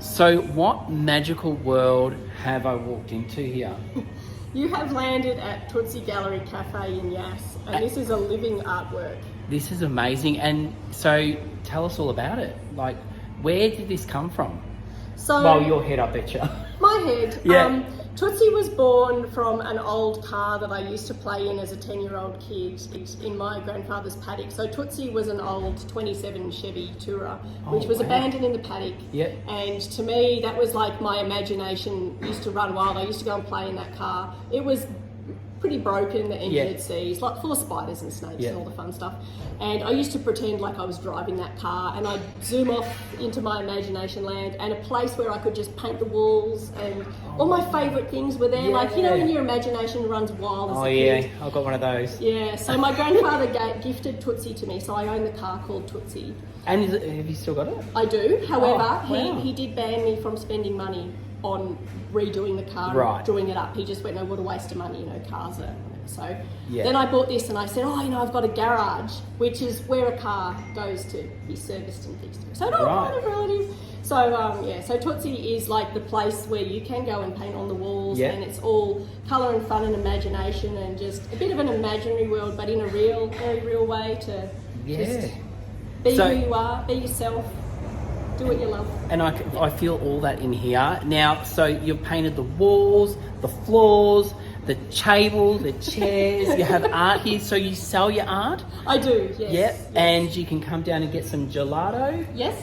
So what magical world have I walked into here? You have landed at Tootsie Gallery Cafe in Yass, and this is a living artwork. This is amazing. And so tell us all about it. Like, where did this come from? So, well, your head, I bet you. My head. Yeah. Tootsie was born from an old car that I used to play in as a 10-year-old kid in my grandfather's paddock. So Tootsie was an old 27 Chevy Tourer, which was abandoned in the paddock. Yep. And to me, that was like my imagination used to run wild. I used to go and play in that car. It was pretty broken, the engine had seized, like full of spiders and snakes and all the fun stuff. And I used to pretend like I was driving that car, and I'd zoom off into my imagination land and a place where I could just paint the walls, and all my favourite things were there. Like, you know, when your imagination runs wild as a kid. I've got one of those. Yeah, so my grandfather gifted Tootsie to me, so I own the car called Tootsie. And have you still got it? I do, however, he did ban me from spending money on redoing the car, and doing it up. He just went, no, what a waste of money, you know, cars are. So then I bought this and I said, oh, you know, I've got a garage, which is where a car goes to be serviced and fixed. So I don't have a relative. So so Tootsie is like the place where you can go and paint on the walls, and it's all colour and fun and imagination and just a bit of an imaginary world, but in a very real way to just be who you are, be yourself. Do what you love. And I feel all that in here. Now, so you've painted the walls, the floors, the table, the chairs, you have art here, so you sell your art? I do, yes. And you can come down and get some gelato? Yes.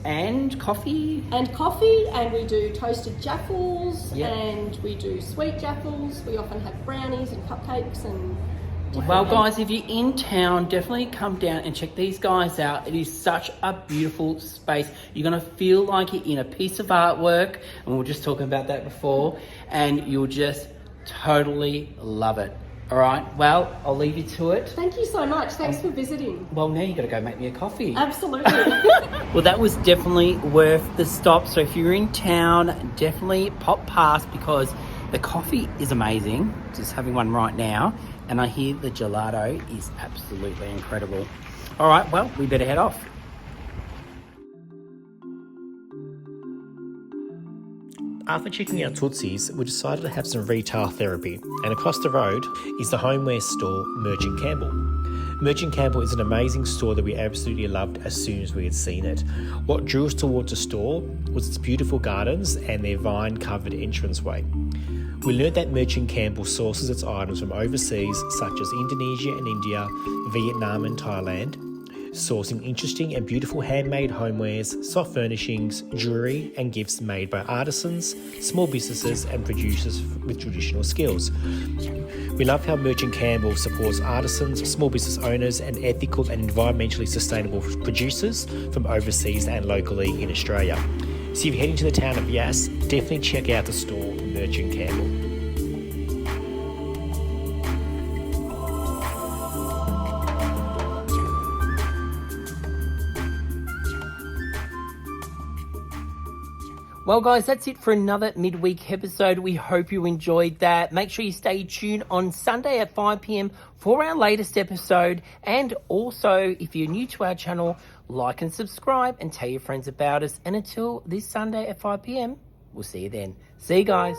And coffee? And coffee, and we do toasted jaffles, and we do sweet jaffles. We often have brownies and cupcakes and... Well, guys, if you're in town, definitely come down and check these guys out. It is such a beautiful space. You're going to feel like you're in a piece of artwork, and we were just talking about that before, and you'll just totally love it. All right, well, I'll leave you to it. Thank you so much. Thanks for visiting. Well, now you've got to go make me a coffee. Absolutely. Well, that was definitely worth the stop. So if you're in town, definitely pop past because the coffee is amazing. Just having one right now. And I hear the gelato is absolutely incredible. All right, well, we better head off. After checking out Tootsie's, we decided to have some retail therapy, and across the road is the homeware store Merchant Campbell. Merchant Campbell is an amazing store that we absolutely loved as soon as we had seen it. What drew us towards the store was its beautiful gardens and their vine-covered entranceway. We learned that Merchant Campbell sources its items from overseas such as Indonesia and India, Vietnam and Thailand, sourcing interesting and beautiful handmade homewares, soft furnishings, jewellery and gifts made by artisans, small businesses and producers with traditional skills. We love how Merchant Campbell supports artisans, small business owners and ethical and environmentally sustainable producers from overseas and locally in Australia. So if you're heading to the town of Yass, definitely check out the store Merchant Campbell. Well, guys, that's it for another midweek episode. We hope you enjoyed that. Make sure you stay tuned on Sunday at 5 p.m. for our latest episode. And also, if you're new to our channel, like and subscribe and tell your friends about us. And until this Sunday at 5 p.m, we'll see you then. See you guys.